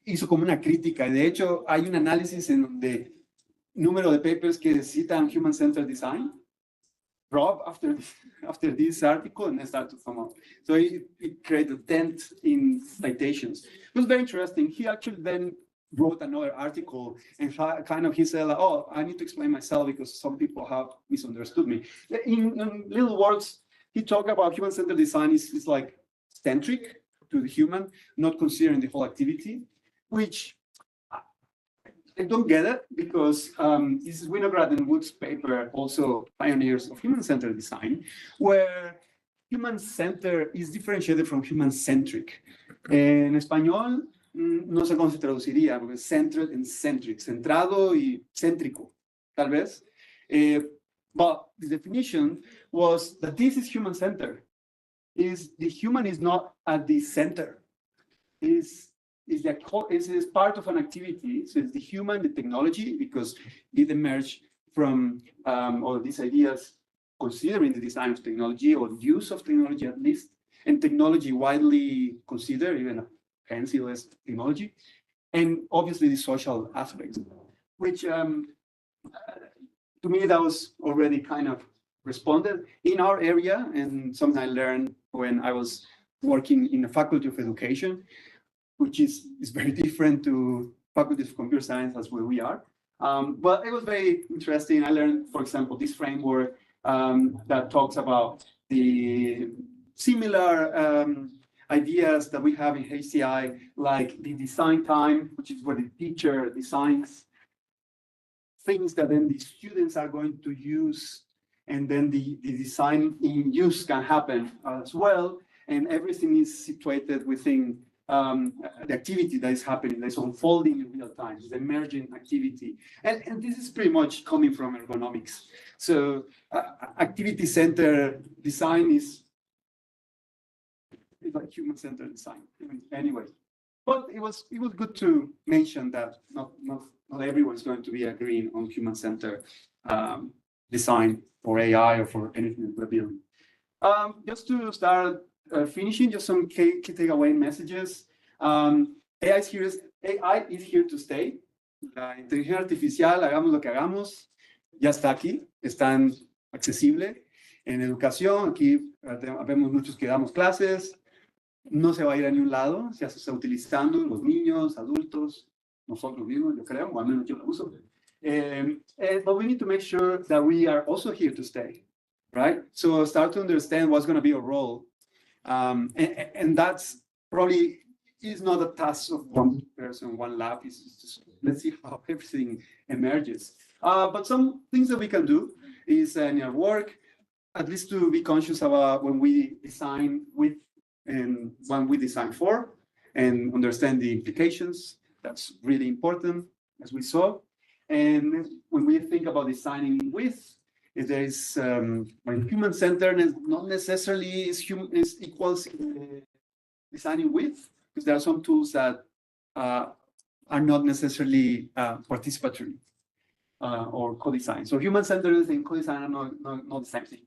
hizo como una crítica. De hecho, hay un análisis en donde número de papers que citan human-centered design drop after this article, and they start to come up. So it created a dent in citations. It was very interesting. He actually then wrote another article and kind of he said, like, oh, I need to explain myself because some people have misunderstood me. In little words, he talked about human-centered design is like centric to the human, not considering the whole activity, which I don't get it, because this is Winograd and Wood's paper, also pioneers of human-centered design, where human-centered is differentiated from human-centric. En español, no sé cómo se traduciría, porque centered and centric, centrado y céntrico, tal vez. But the definition was that this is human-centered. The human is not at the center. Is part of an activity. So it's the human, the technology, because it emerged from all these ideas, considering the design of technology or use of technology at least, and technology widely considered, even fancy-less technology, and obviously the social aspects, which to me, that was already kind of responded in our area, and something I learned when I was working in the Faculty of Education, which is very different to Faculty of Computer Science, that's where we are. But it was very interesting. I learned, for example, this framework that talks about the similar ideas that we have in HCI, like the design time, which is where the teacher designs things that then the students are going to use, and then the design in use can happen as well, and everything is situated within the activity that is happening, that's unfolding in real time, the emergent activity. And this is pretty much coming from ergonomics. So activity center design is like human-centered design anyway. But it was good to mention that not everyone's going to be agreeing on human-centered design for AI or for anything that we're building. Just to start finishing, just some key takeaway messages. AI is here to stay. La inteligencia artificial, hagamos lo que hagamos, ya está aquí, está accesible. En educación, aquí vemos muchos que damos clases, no se va a ir a ningún lado, ya se está utilizando los niños, adultos, nosotros mismos, yo creo, o al menos yo lo uso. But we need to make sure that we are also here to stay, right? So start to understand what's going to be our role. And that's probably is not a task of one person, one lab. It's just, let's see how everything emerges. But some things that we can do is in our work, at least to be conscious about when we design with and when we design for, and understand the implications. That's really important, as we saw. And when we think about designing with, there is human-centeredness not necessarily is equals designing with, because there are some tools that are not necessarily participatory or co-design. So human-centeredness and co-design are not the same thing.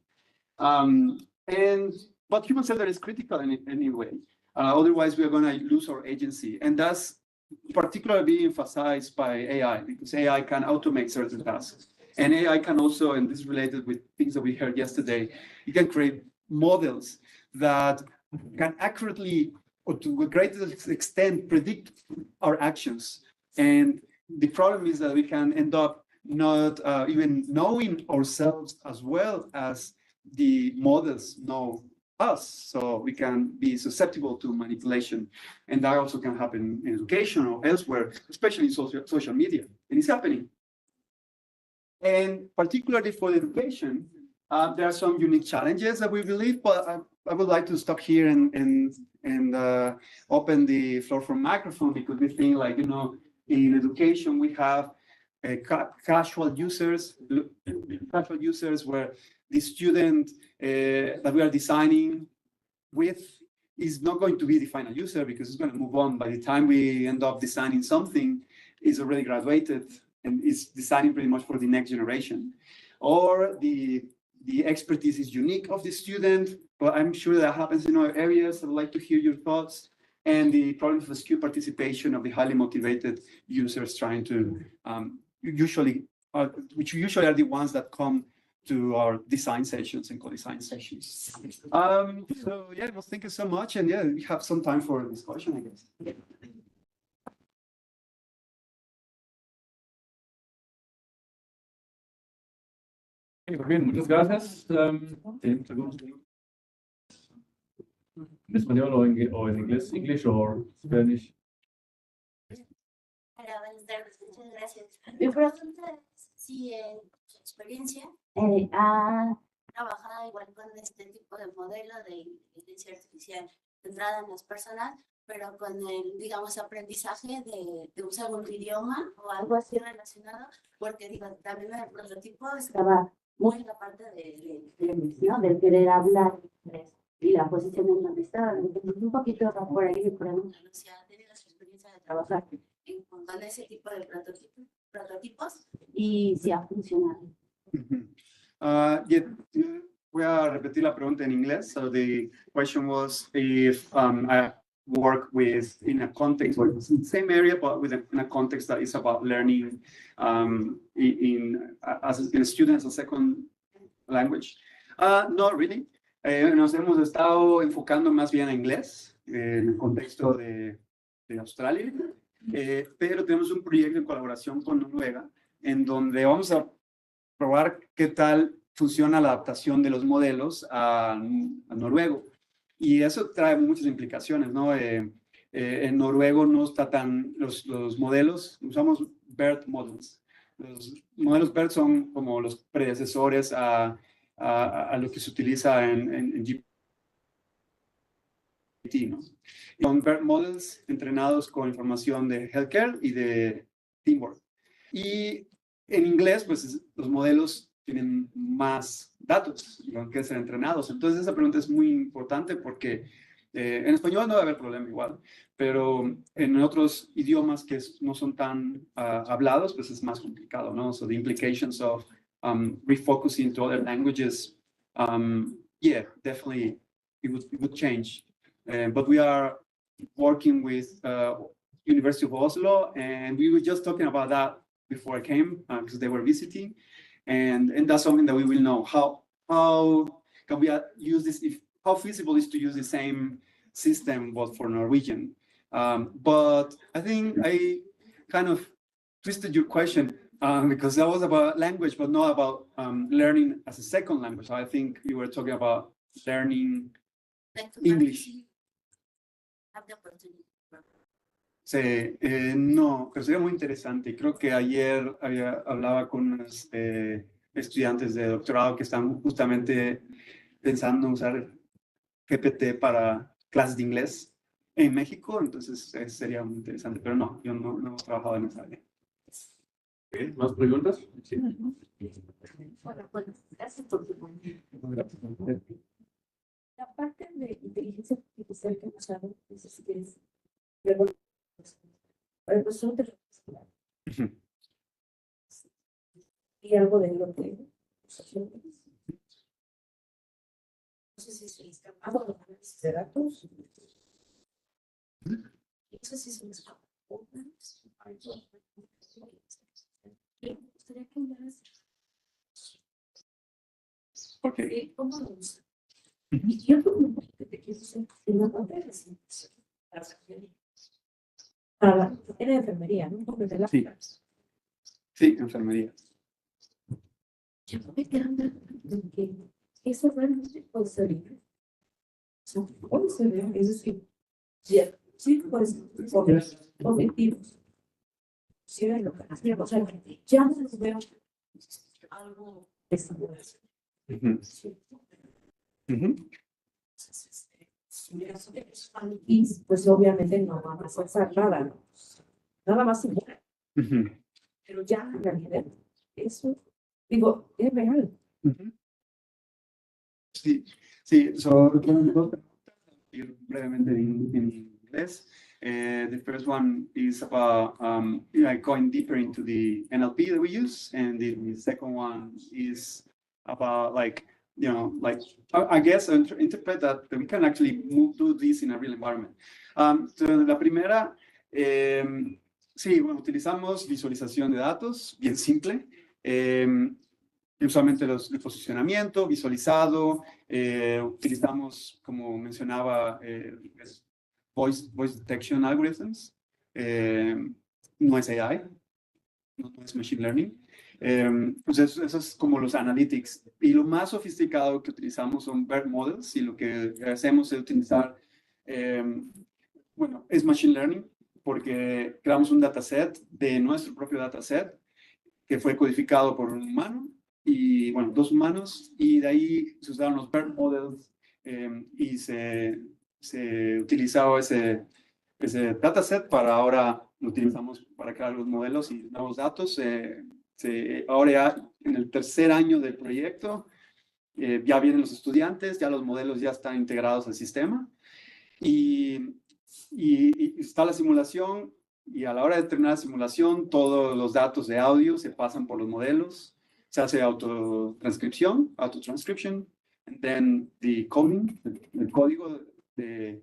But human-centered is critical in any way. Otherwise, we are going to lose our agency. And that's particularly emphasized by AI, because AI can automate certain tasks. And AI can also, and this is related with things that we heard yesterday, it can create models that can accurately, or to a greater extent, predict our actions. And the problem is that we can end up not even knowing ourselves as well as the models know us. So we can be susceptible to manipulation. And that also can happen in education or elsewhere, especially in social media. And it's happening. And particularly for education, there are some unique challenges that we believe, but I would like to stop here and open the floor for microphone, because we think, like, you know, in education, we have casual users where the student that we are designing with is not going to be the final user, because it's going to move on. By the time we end up designing something, it's already graduated and is designing pretty much for the next generation. Or the expertise is unique of the student, but I'm sure that happens in other areas. I would like to hear your thoughts. And the problem of the skewed participation of the highly motivated users trying to, which usually are the ones that come to our design sessions and co-design sessions. So yeah, well, thank you so much. And yeah, we have some time for discussion, I guess. Bien, muchas gracias. ¿En español o en inglés? English or Spanish? Hola, buenas tardes, muchas gracias. Mi pregunta es si en su experiencia ha trabajado igual con este tipo de modelo de inteligencia artificial centrada en las personas, pero con el, digamos, aprendizaje de un segundo idioma o algo así relacionado, porque digo, también el prototipo estaba muy en la parte ¿no? Del querer hablar y la posición en donde estaba. Entonces, un poquito por ahí me pregunto, ¿no? Si ha tenido su experiencia de trabajar con ese tipo de prototipos y si ha funcionado. Mhm. Yeah, voy a repetir la pregunta en inglés. So the question was if I work with in a context or it's in the same area, but in a context that is about learning as a student as a second language. Not really. Nos hemos estado enfocando más bien a inglés en el contexto de Australia, pero tenemos un proyecto en colaboración con Noruega en donde vamos a probar qué tal funciona la adaptación de los modelos a noruego. Y eso trae muchas implicaciones, ¿no? En noruego no está tan, los modelos, usamos BERT models. Los modelos BERT son como los predecesores a lo que se utiliza en GPT, ¿no? Son BERT models entrenados con información de healthcare y de teamwork. Y en inglés, pues los modelos tienen más datos que ser entrenados. Entonces esa pregunta es muy importante porque en español no va a haber problema igual, pero en otros idiomas que no son tan hablados, pues es más complicado, ¿no? So the implications of refocusing to other languages, yeah, definitely it would change. But we are working with University of Oslo, and we were just talking about that before I came because they were visiting, and that's something that we will know how can we use this, how feasible is to use the same system but for Norwegian. But I think I kind of twisted your question because that was about language but not about learning as a second language. So I think you were talking about learning Like to English. have the opportunity. Sí, no, pero sería muy interesante. Y creo que ayer hablaba con unos estudiantes de doctorado que están justamente pensando en usar GPT para clases de inglés en México, entonces sería muy interesante, pero no, yo no he trabajado en esa área. Okay, ¿más preguntas? Sí. Bueno, gracias por tu comentario. La parte de inteligencia artificial que hemos hablado, no sé si quieres luego, para el profesor de y algo de lo que no sé si se escapaba de análisis de datos. No sé si se me escapa. Me gustaría que hablaras Okay. de cómo lo usan. Y yo creo que te quiero hacer una parte de era de enfermería, ¿no? Porque de la Sí. Sí, enfermería. yo me quedo en que eso realmente puede ser puede ser, es decir, sí, pues, objetivos. Sí, es lo que hacía, o sea, ya no les veo algo de seguridad. Y pues obviamente no van a forzar nada, ¿no? Nada más igual. Pero ya en realidad, eso, digo, es real. Sí, sí, so, brevemente en inglés. The first one is about like going deeper into the NLP that we use, and the second one is about like, you know, like I guess interpret that we can actually do this in a real environment. So la primera, sí, bueno, utilizamos visualización de datos, bien simple. Usualmente el posicionamiento visualizado, utilizamos, como mencionaba, voice detection algorithms, no es AI, no es machine learning. Pues eso es como los analytics. Y lo más sofisticado que utilizamos son BERT models, y lo que hacemos es utilizar, bueno, es machine learning, porque creamos un dataset de nuestro propio dataset que fue codificado por un humano y, bueno, dos humanos, y de ahí se usaron los BERT models y se utilizaba ese dataset para ahora lo utilizamos para crear los modelos y nuevos datos. Ahora ya en el tercer año del proyecto ya vienen los estudiantes, ya los modelos ya están integrados al sistema y está la simulación, y a la hora de terminar la simulación todos los datos de audio se pasan por los modelos, se hace autotranscription, and then the coding, el código de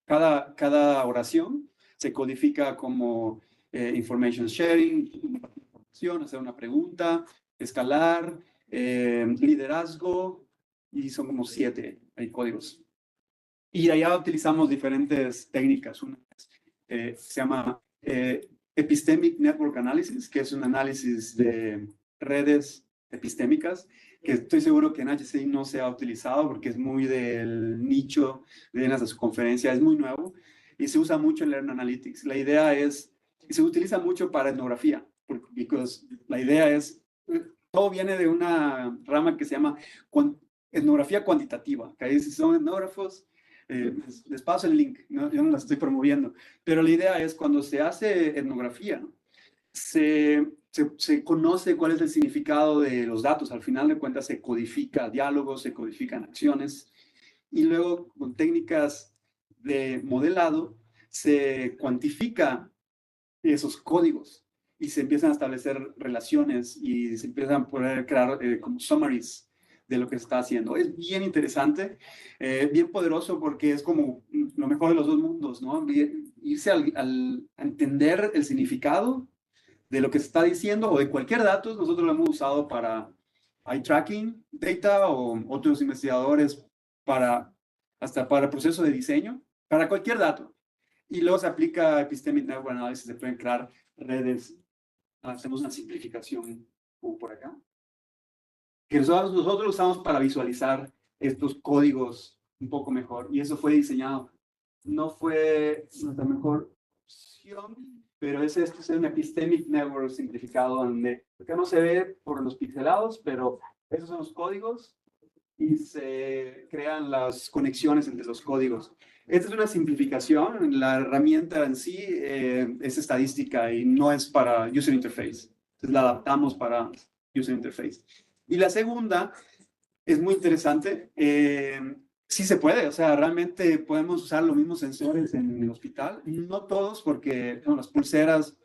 cada oración se codifica como information sharing, hacer una pregunta, escalar, liderazgo, y son como 7 códigos. Y allá utilizamos diferentes técnicas. Una se llama Epistemic Network Analysis, que es un análisis de redes epistémicas, que estoy seguro que en HCI no se ha utilizado porque es muy del nicho de su conferencia, es muy nuevo y se usa mucho en Learn Analytics. La idea es, y se utiliza mucho para etnografía, porque la idea es, todo viene de una rama que se llama etnografía cuantitativa, que ahí son etnógrafos. Les paso el link, ¿no? Yo no la estoy promoviendo, pero la idea es cuando se hace etnografía, ¿no? se conoce cuál es el significado de los datos. Al final de cuentas se codifica diálogos, se codifican acciones y luego con técnicas de modelado se cuantifica esos códigos y se empiezan a establecer relaciones y se empiezan a poder crear como summaries de lo que se está haciendo. Es bien interesante, bien poderoso porque es como lo mejor de los dos mundos, ¿no? Irse a entender el significado de lo que se está diciendo o de cualquier dato. Nosotros lo hemos usado para eye tracking data o otros investigadores hasta para el proceso de diseño, para cualquier dato. Y luego se aplica Epistemic Network Analysis, se pueden crear redes. Hacemos una simplificación como por acá, que nosotros lo usamos para visualizar estos códigos un poco mejor, y eso fue diseñado. No fue nuestra mejor opción, pero este es un Epistemic Network simplificado, donde acá no se ve por los pixelados, pero esos son los códigos y se crean las conexiones entre los códigos. Esta es una simplificación. La herramienta en sí es estadística y no es para user interface. Entonces la adaptamos para user interface. Y la segunda es muy interesante. Sí se puede, o sea, realmente podemos usar los mismos sensores en el hospital. No todos, porque bueno, las pulseras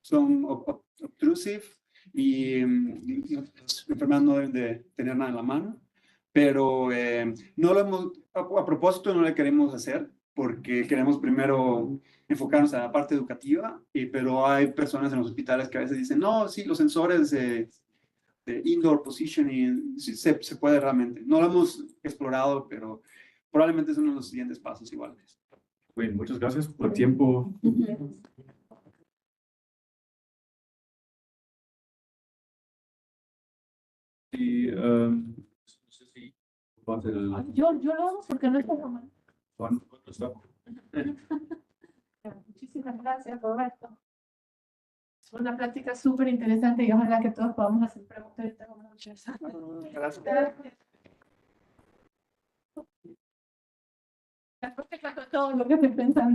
son obtrusive y las enfermeras no deben de tener nada en la mano. Pero no lo hemos, a propósito no le queremos hacer porque queremos primero enfocarnos en la parte educativa, pero hay personas en los hospitales que a veces dicen, no, sí, los sensores de indoor positioning, sí, se puede realmente. No lo hemos explorado, pero probablemente es uno de los siguientes pasos iguales. Bueno, muchas gracias por el tiempo. Y, no sé si Yo lo hago porque no está mal. Juan, ¿cuánto está? Muchísimas gracias, Roberto. Es una plática súper interesante y ojalá que todos podamos hacer preguntas. Yo tengo muchas. Gracias. Después te cuento todo lo que estoy pensando.